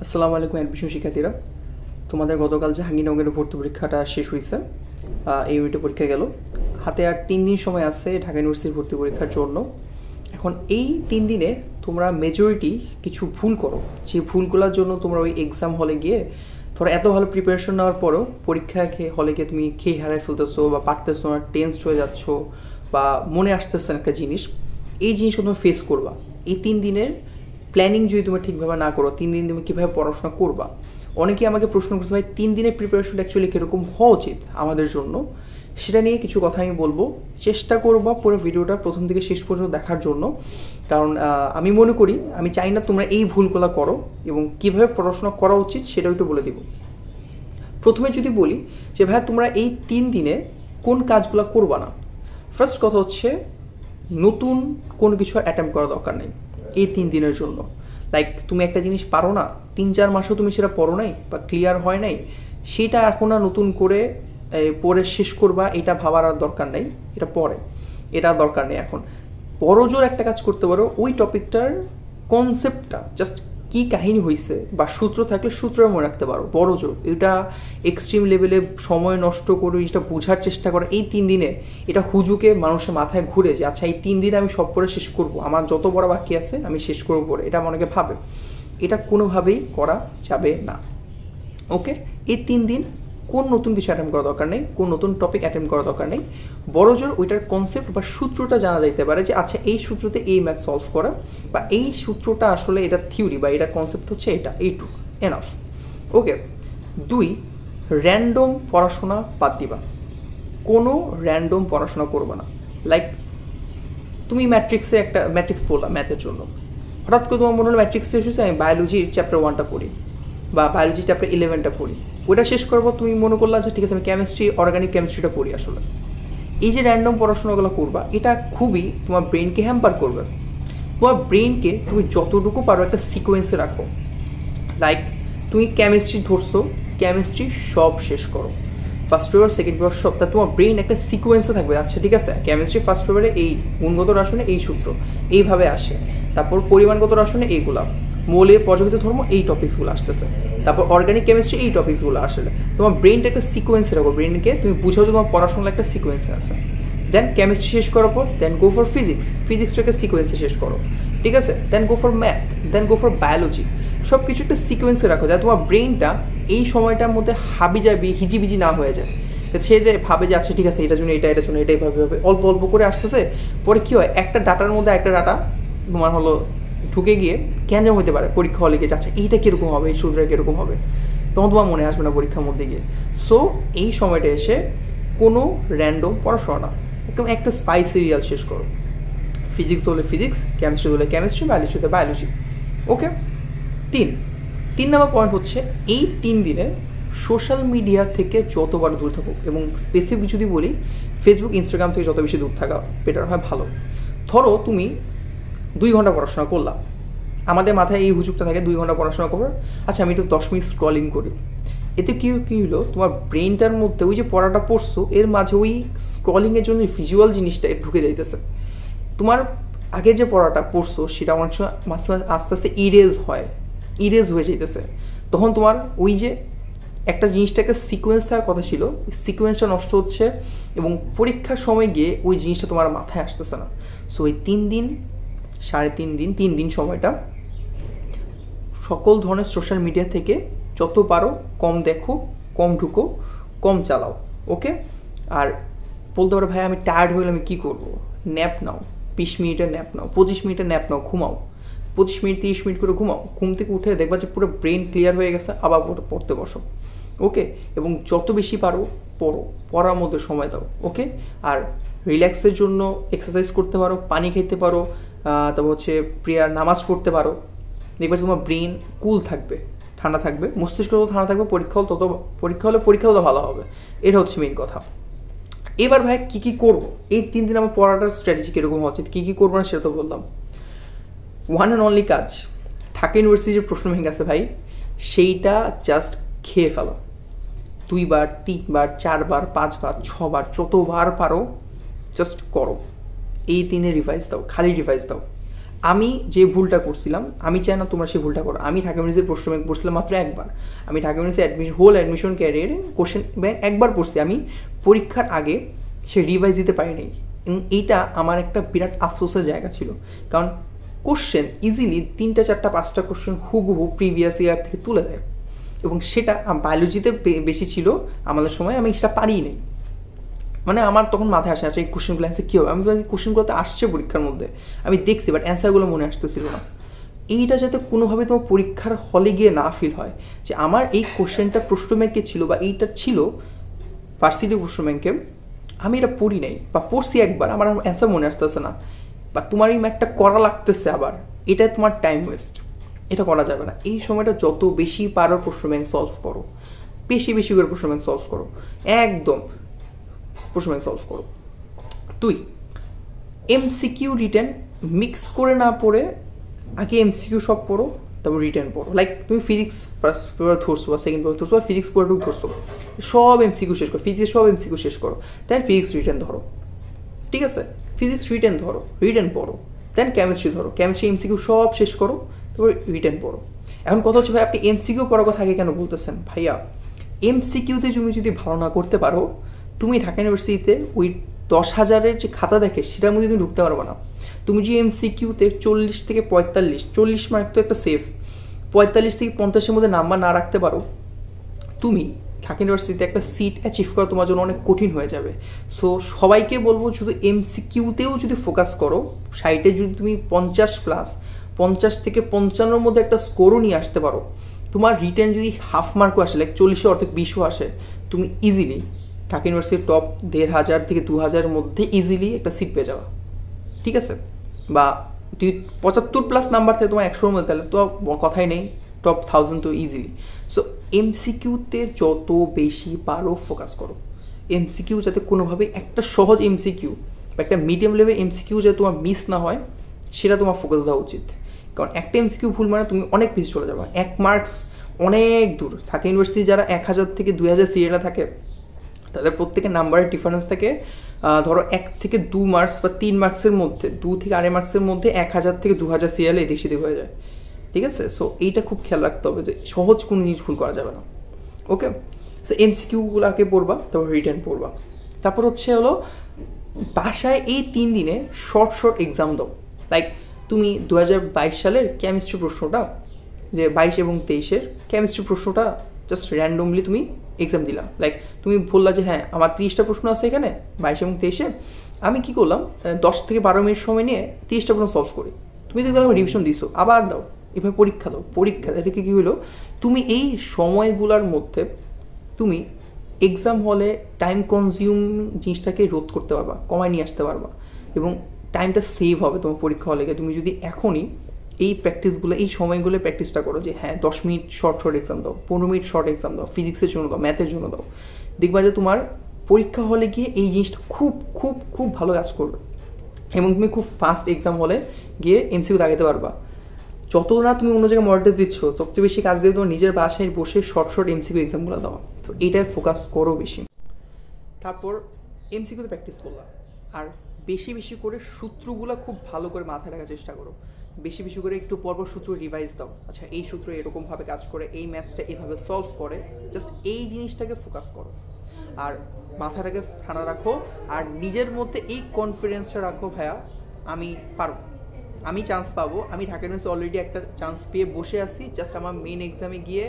আসসালামু আলাইকুম অ্যাডমিশন শিক্ষার্থীরা, তোমাদের গতকাল জাহাঙ্গীরনগরের ভর্তি পরীক্ষাটা শেষ হয়েছে। এই ইউনিটে পরীক্ষা গেল, হাতে আর 3 দিন সময় আছে ঢাকা ইউনিভার্সিটির ভর্তি পরীক্ষার জন্য। এখন এই 3 দিনে তোমরা মেজরিটি কিছু ভুল করো, যে ভুলগুলোর জন্য তোমরা ওই এক্সাম হলে গিয়ে ধরো এত ভালো প্রিপারেশন নেওয়ার পরও পরীক্ষা হলে গিয়ে তুমি খেয়ে হারায় ফেলতেছো বা পারতেছো না, টেন্সড হয়ে যাচ্ছ বা মনে আসতেছে না একটা জিনিস। এই জিনিসটা তুমি ফেস করবা। এই 3 দিনের প্ল্যানিং যদি তুমি ঠিকভাবে না করো, 3 দিন তুমি কীভাবে পড়াশোনা করবা। অনেকেই আমাকে প্রশ্ন করছে, ভাই 3 দিনের প্রিপারেশনটা অ্যাকচুয়ালি কীরকম হওয়া উচিত আমাদের জন্য, সেটা নিয়ে কিছু কথা আমি বলবো। চেষ্টা করবো পুরো ভিডিওটা প্রথম থেকে শেষ পর্যন্ত দেখার জন্য, কারণ আমি মনে করি, আমি চাই না তোমরা এই ভুলগুলো করো, এবং কীভাবে পড়াশোনা করা উচিত সেটাও একটু বলে দিব। প্রথমে যদি বলি যে ভাই তোমরা এই 3 দিনে কোন কাজগুলো করবা না। ফার্স্ট কথা হচ্ছে, নতুন কোনো কিছু অ্যাটেম্প করা দরকার নেই এই 3 দিনের জন্য। লাইক তুমি একটা জিনিস পারো না, 3-4 মাসেও তুমি সেটা পড়ো নাই বা ক্লিয়ার হয় নাই, সেটা এখন আর নতুন করে পড়ে শেষ করবা, এটা ভাবার আর দরকার নেই। এটা পরে, এটা দরকার নেই। এখন বড় জোর একটা কাজ করতে পারো, ওই টপিকটার কনসেপ্টটা জাস্ট কি কাহিনী হয়েছে বা সূত্র থাকলে সূত্র মনে রাখতে পারো। বড় জোর এটা এক্সট্রিম লেভেলে সময় নষ্ট করে এটা বোঝার চেষ্টা করা এই 3 দিনে, এটা হুজুকে মানুষের মাথায় ঘুরে যে আচ্ছা এই 3 দিনে আমি সব পড়ে শেষ করব, আমার যত বড় বাকি আছে আমি শেষ করবো পড়ে, এটা অনেকে ভাবে। এটা কোনোভাবেই করা যাবে না। ওকে, এই 3 দিন কোন নতুন কিছু অ্যাটেম্প করা দরকার নেই, কোন নতুন টপিক অ্যাটেম্প করা দরকার নেই। বড় জোর ওইটার কনসেপ্ট বা সূত্রটা জানা যাইতে পারে যে আচ্ছা এই সূত্রতে এই ম্যাথ সলভ করা, বা এই সূত্রটা আসলে এটা থিওরি বা এটা কনসেপ্ট হচ্ছে এটা, এইটুকু এনাফ। ওকে। 2, র্যান্ডম পড়াশোনা বাদ দিবা। কোনো র্যান্ডম পড়াশোনা করবে না। লাইক তুমি ম্যাট্রিক্স পড়লাম ম্যাথের জন্য, হঠাৎ করে তোমার মনে হলো ম্যাট্রিক্স শেষ হয়েছে, আমি বায়োলজির চ্যাপ্টার 1টা পড়ি বা বায়োলজি চ্যাপ্টার 11টা পড়ি। ওটা শেষ করবো, তুমি মনে করলা যে ঠিক আছে আমি কেমিস্ট্রি, অর্গানিক কেমিস্ট্রিটা পড়ি। আসলে এই যে র্যান্ডম পড়াশোনাগুলো করবা, এটা খুবই তোমার ব্রেনকে হ্যাম্পার করবে। তোমার ব্রেনকে তুমি যতটুকু পারো একটা সিকোয়েন্সে রাখো। লাইক তুমি কেমিস্ট্রি ধরছো, কেমিস্ট্রি সব শেষ করো, ফার্স্ট পেপার সেকেন্ড পেপার সব, তা তোমার ব্রেন একটা সিকোয়েন্সে থাকবে। আচ্ছা ঠিক আছে, কেমিস্ট্রি ফার্স্ট পেপারে এই গুণগত রসায়নে এই সূত্র এইভাবে আসে, তারপর পরিমাণগত রসায়নে এইগুলা, মৌলের পর্যাবৃত্ত ধর্ম এই টপিকসগুলো আসতেছে, তারপর অর্গানিক কেমিস্ট্রি এই টপিকসগুলো আসলে। তোমার ব্রেনটা একটা সিকোয়েন্সে রাখো, ব্রেনকে তুমি বুঝাও যে তোমার পড়াশোনার একটা সিকোয়েন্সে আছে। দেন কেমিস্ট্রি শেষ করার পর দেন গো ফর ফিজিক্স, ফিজিক্সটাকে সিকোয়েন্সে শেষ করো, ঠিক আছে। Then go for math, then go for biology. সব কিছু একটা সিকোয়েন্সে রাখো, যাতে তোমার ব্রেনটা এই সময়টার মধ্যে হাবিজাবি হিজিবিজি না হয়ে যায়। সে যে ভাবে যে আচ্ছা ঠিক আছে এটার জন্য এটা, এটার জন্য এটা, এইভাবে অল্প অল্প করে আসতেছে, পরে কি হয় একটা ডাটার মধ্যে একটা ডাটা তোমার হলো ঢুকে গিয়ে ক্যাঞ্জাম হতে পারে পরীক্ষা হলে গিয়ে, আচ্ছা এইটা কীরকম হবে, এই সূত্রটা কীরকম হবে, তখন তোমার মনে আসবে না পরীক্ষার মধ্যে গিয়ে। সো এই সময়টা এসে কোনো র্যান্ডম পড়াশোনা না, একদম একটা স্পাই সিরিয়াল শেষ করো। ফিজিক্স হলে ফিজিক্স, কেমিস্ট্রি হলে কেমিস্ট্রি, বায়োলজি হলে বায়োলজি। ওকে। 3 নম্বর পয়েন্ট হচ্ছে, এই 3 দিনে সোশ্যাল মিডিয়া থেকে যতবার দূর থাকুক, এবং স্পেসিফিক যদি বলি ফেসবুক ইনস্টাগ্রাম থেকে যত বেশি দূর থাকা বেটার হয়, ভালো। ধরো তুমি 2 ঘন্টা পড়াশোনা করলাম, আমাদের মাথায় এই হুজুগটা থাকে 2 ঘন্টা পড়াশোনা করবো, আচ্ছা আমি একটু 10 মিনিট স্ক্রলিং করি। এতে কী হলো, তোমার ব্রেনটার মধ্যে ওই যে পড়াটা পড়ছো এর মাঝে ওই স্ক্রলিংয়ের জন্য ভিজুয়াল জিনিসটা ঢুকে যাইতেছে। তোমার আগে যে পড়াটা পড়ছো সেটা অনেক সময় আস্তে আস্তে ইরেজ হয়ে যাইতেছে। তখন তোমার ওই যে একটা জিনিসটাকে সিকোয়েন্স থাকার কথা ছিল, সিকোয়েন্সটা নষ্ট হচ্ছে, এবং পরীক্ষার সময় গিয়ে ওই জিনিসটা তোমার মাথায় আসতেছে না। সো এই 3 দিন, 3.5 দিন সময়টা সকল ধরনের সোশ্যাল মিডিয়া থেকে যত পারো কম দেখো, কম ঢুকো, কম চালাও। ওকে। আর বলতে পারো ভাই আমি টায়ার্ড হলে আমি কী করবো, ন্যাপ নাও, 20 মিনিটের ন্যাপ নাও, 25 মিনিটের ন্যাপ নাও, ঘুমাও, 25 মিনিট 30 মিনিট করে ঘুমাও। ঘুম থেকে উঠে দেখবা যে পুরো ব্রেন ক্লিয়ার হয়ে গেছে, আবার পড়তে বসো। ওকে। এবং যত বেশি পারো পড়ো, পড়ার মধ্যে সময় দাও। ওকে। আর রিল্যাক্সের জন্য এক্সারসাইজ করতে পারো, পানি খেতে পারো, তারপর হচ্ছে প্রেয়ার নামাজ পড়তে পারো। দেখবা তোমার ব্রেন কুল থাকবে, ঠান্ডা থাকবে, মস্তিষ্ক যত ঠান্ডা থাকবে পরীক্ষা তত ভালো হবে। এটা হচ্ছে মেইন কথা। এবার ভাই কী কী করবো, এই 3 দিন আমার পড়াটার স্ট্র্যাটেজি কীরকম হচ্ছে, কী কী করবো না সেটা তো বললাম। 1 and only কাজ, ঢাকা ইউনিভার্সিটির যে প্রশ্ন ব্যাংক আছে ভাই, সেইটা জাস্ট খেয়ে ফেলো। 2 বার 3 বার 4 বার 5 বার 6 বার যতবার পারো জাস্ট করো। এই 3 রিভাইজ দাও, খালি রিভাইজ দাও। আমি যে ভুলটা করছিলাম, আমি চাই না তোমরা সেই ভুলটা করো। আমি ঢাকা ইউনিভার্সিটির প্রশ্ন ব্যাংক পড়ছিলাম মাত্র একবার। আমি ঢাকা ইউনিভার্সিটি অ্যাডমিশন ক্যারিয়ারে কোশ্চেন ব্যাংক একবার পড়ছি। আমি পরীক্ষার আগে সে রিভাইজ দিতে পারি নাই, এবং এইটা আমার একটা বিরাট আফসোসের জায়গা ছিল। কারণ কোশ্চেন ইজিলি 3টা 4টা 5টা কোশ্চেন হুবহু প্রিভিয়াস ইয়ার থেকে তুলে দেয়, এবং সেটা বায়োলজিতে বেশি ছিল আমাদের সময়। আমি সেটা পারিই নাই, মানে আমার তখন মাথায় আসে, আচ্ছা এই কোশ্চেনগুলো অ্যান্সার কী হবে। আমি কোশ্চেনগুলো তো আসছে পরীক্ষার মধ্যে, আমি দেখছি, বাট অ্যান্সারগুলো মনে আসতেছিল না। এইটা যাতে কোনোভাবে তোমার পরীক্ষার হলে গিয়ে না ফিল হয় যে আমার এই কোশ্চেনটা প্রশ্ন ব্যাংকে ছিল বা এইটা ছিল ভার্সিটি প্রশ্ন ব্যাংকে, আমি এটা পড়ি নাই বা পড়ছি একবার, আমার অ্যান্সার মনে আসতেছে না, বা তোমার এই ম্যাথটা করা লাগতেছে আবার, এটা তোমার টাইম ওয়েস্ট, এটা করা যাবে না। এই সময়টা যত বেশি পারো প্রশ্ন ব্যাংক সলভ করো, বেশি বেশি করে প্রশ্ন ব্যাংক সলভ করো, একদম প্রশ্ন ব্যাংক সলভ করো। 2, এমসিকিউ রিটেন মিক্স করে না পড়ে আগে এমসিকিউ সব পড়ো, তারপর রিটেন পড়ো। লাইক তুমি ফিজিক্স ফার্স্ট পেপার ধরছো বা সেকেন্ড পেপার ধরছো বা ফিজিক্স পুরোটুকু ধরছো, সব এমসিকিউ শেষ করো, ফিজিক্স সব এমসিকিউ শেষ করো, দেন ফিজিক্স রিটেন ধরো, ঠিক আছে? ফিজিক্স রিটেন ধরো, রিটেন পড়ো, দেন কেমিস্ট্রি ধরো, কেমিস্ট্রি এমসিকিউ সব শেষ করো, তারপর রিটেন পড়ো। এখন কথা হচ্ছে ভাই আপনি এমসিকিউ পড়ার কথা আগে কেন বলতেছেন? ভাইয়া এমসিকিউতে তুমি যদি ভালো না করতে পারো, তুমি ঢাকা ইউনিভার্সিটিতে ওই 10,000-এর যে খাতা দেখে সেটার মধ্যে তুমি ঢুকতে পারবে না। তুমি যে এমসিকিউতে 40 থেকে 45, 40 মার্ক তো একটা সেফ, 45 থেকে 50-এর মধ্যে নাম্বার না রাখতে পারো, তুমি ঢাকা ইউনিভার্সিটিতে একটা সিট অ্যাচিভ করা তোমার জন্য অনেক কঠিন হয়ে যাবে। সো সবাইকে বলবো শুধু এমসিকিউতেও যদি ফোকাস করো, সাইটে যদি তুমি 50+, 50 থেকে 55-এর মধ্যে একটা স্কোরও নিয়ে আসতে পারো, তোমার রিটেন যদি হাফ মার্কও আসে, লাইক 40 অর্ধেক 20ও আসে, তুমি ইজিলি ঢাকা ইউনিভার্সিটির টপ 1,500 থেকে 2,000-এর মধ্যে ইজিলি একটা সিট পেয়ে যাওয়া, ঠিক আছে? বা যদি 75+ নাম্বার থাকে তোমার 100-এর মধ্যে, তাহলে তো কথাই নেই, টপ 1000 তো ইজিলি। সো এমসিকিউতে যত বেশি পারো ফোকাস করো। এমসিকিউ যাতে কোনোভাবে একটা সহজ এমসিকিউ বা একটা মিডিয়াম লেভেল এমসিকিউ যাতে তোমার মিস না হয়, সেটা তোমার ফোকাস দেওয়া উচিত। কারণ একটা এমসিকিউ ভুল মানে তুমি অনেক বেশি চলে যাবে, 1 মার্কস অনেক দূর। ঢাকা ইউনিভার্সিটি যারা 1000 থেকে 2000 সিরিয়ালে থাকে, তাদের প্রত্যেকের নাম্বারের ডিফারেন্স থাকে ধরো 1 থেকে 2 মার্কস বা 3 মার্কসের মধ্যে, 2 থেকে 2.5 মার্কসের মধ্যে 1000 থেকে 2000 সিরিয়ালে এদিক সেদিক হয়ে যায়, ঠিক আছে? সো এইটা খুব খেয়াল রাখতে হবে যে সহজ কোনো জিনিস ভুল করা যাবে না। ওকে, সো এমসিকিউগুলোকে পড়বা, তারপর রিটেন পড়বা, তারপর হলো বাসায় এই 3 দিনে শর্ট এক্সাম দাও। লাইক তুমি 2022 সালের কেমিস্ট্রি প্রশ্নটা, যে 22 এবং 23-এর কেমিস্ট্রি প্রশ্নটা জাস্ট র্যান্ডমলি তুমি এক্সাম দিলা। লাইক তুমি বললা যে হ্যাঁ আমার 30টা প্রশ্ন আছে এখানে 22 এবং 23-এ, আমি কি করলাম 10 থেকে 12 মিনিট সময় নিয়ে 30টা প্রশ্ন সলভ করি। তুমি তো রিভিশন দিছো, আবার দাও, এভাবে পরীক্ষা দাও। পরীক্ষা থেকে কি হলো, তুমি এই সময়গুলোর মধ্যে তুমি এক্সাম হলে টাইম কনজিউম জিনিসটাকে রোধ করতে পারবা, কমায় নিয়ে আসতে পারবা, এবং টাইমটা সেভ হবে তোমার পরীক্ষা হলে। তুমি যদি এখনই এই প্র্যাকটিসগুলো, এই সময়গুলো প্র্যাকটিসটা করো যে হ্যাঁ 10 মিনিট শর্ট এক্সাম দাও, 15 মিনিট শর্ট এক্সাম দাও, ফিজিক্সের জন্য দাও, ম্যাথের জন্য দাও, দেখবা যে তোমার পরীক্ষা হলে গিয়ে এই জিনিসটা খুব খুব খুব ভালো কাজ করবে, এবং তুমি খুব ফাস্ট এক্সাম হলে গিয়ে এমসিকিউ দাগাতে পারবা। যত না তুমি অন্য জায়গায় মডেল টেস্ট দিচ্ছ, সবচেয়ে বেশি কাজ দিয়ে তোমার নিজের বাসায় বসে শর্ট এমসিকিউ এক্সামগুলো দেওয়া। তো এইটায় ফোকাস করো বেশি। তারপর এমসিকিউতে প্র্যাকটিস করলাম, আর বেশি বেশি করে সূত্রগুলো খুব ভালো করে মাথায় রাখার চেষ্টা করো। বেশি বেশি করে একটু পরপর সূত্র রিভাইজ দাও, আচ্ছা এই সূত্র এরকমভাবে কাজ করে, এই ম্যাথসটা এভাবে সলভ করে, জাস্ট এই জিনিসটাকে ফোকাস করো। আর মাথাটাকে ঠান্ডা রাখো, আর নিজের মধ্যে এই কনফিডেন্সটা রাখো, ভাইয়া আমি পারবো, আমি চান্স পাবো। আমি ঢাকা ইউনিভার্সিটি অলরেডি একটা চান্স পেয়ে বসে আছি, জাস্ট আমার মেইন এক্সামে গিয়ে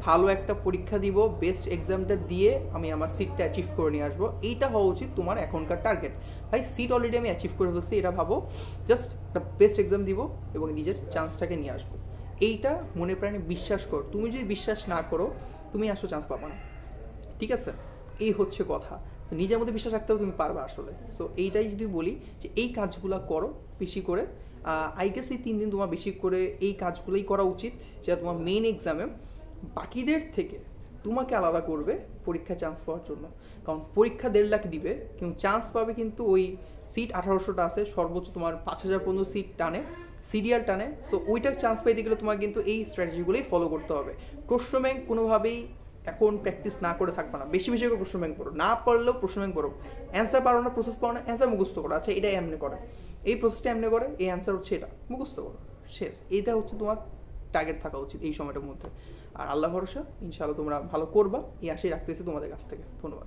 ভালো একটা পরীক্ষা দিব, বেস্ট এক্সামটা দিয়ে আমি আমার সিটটা অ্যাচিভ করে নিয়ে আসবো। এইটা হওয়া উচিত তোমার এখনকার টার্গেট। ভাই সিট অলরেডি আমি অ্যাচিভ করে ফেলছি, এটা ভাবো, জাস্ট একটা বেস্ট এক্সাম দিব এবং নিজের চান্সটাকে নিয়ে আসবো। এইটা মনে প্রাণে বিশ্বাস করো। তুমি যদি বিশ্বাস না করো, তুমি আসলে চান্স পাবো না, ঠিক আছে? এই হচ্ছে কথা। সো নিজের মধ্যে বিশ্বাস রাখতেও তুমি পারবে আসলে। সো এইটাই যদি বলি যে এই কাজগুলো করো বেশি করে। আই গেস এই 3 দিন তোমার বেশি করে এই কাজগুলোই করা উচিত, যেটা তোমার মেইন এক্সামে বাকিদের থেকে তোমাকে আলাদা করবে পরীক্ষা চান্স পাওয়ার জন্য। কারণ পরীক্ষা 1.5 লাখ দিবে, কিন্তু চান্স পাবে কিন্তু ওই সিট 1800টা আছে, সর্বোচ্চ তোমার 5000 পর্যন্ত সিট টানে, সিরিয়াল টানে। সো ওইটা চান্স পাইতে গেলে তোমার কিন্তু এই স্ট্র্যাটেজিগুলোই ফলো করতে হবে। প্রশ্ন ব্যাংক কোনোভাবেই এখন প্র্যাকটিস না করে থাকবে না, বেশি বেশি করে প্রশ্ন ব্যাংক পড়ো, না পারলেও প্রশ্ন ব্যাংক পড়ো। অ্যান্সার পারো না, প্রসেস পারো না, অ্যান্সার মুখস্থ করো, আচ্ছা এটা এমনি করে। এই প্রসেসটা এমনি করে, এই অ্যান্সার হচ্ছে এটা, মুখস্থ করো, শেষ। এইটা হচ্ছে তোমার টার্গেট থাকা উচিত এই সময়টার মধ্যে। আর আল্লাহ ভরসা, ইনশাআল্লাহ তোমরা ভালো করবা, এই আশাই রাখতেছি তোমাদের কাছ থেকে। ধন্যবাদ।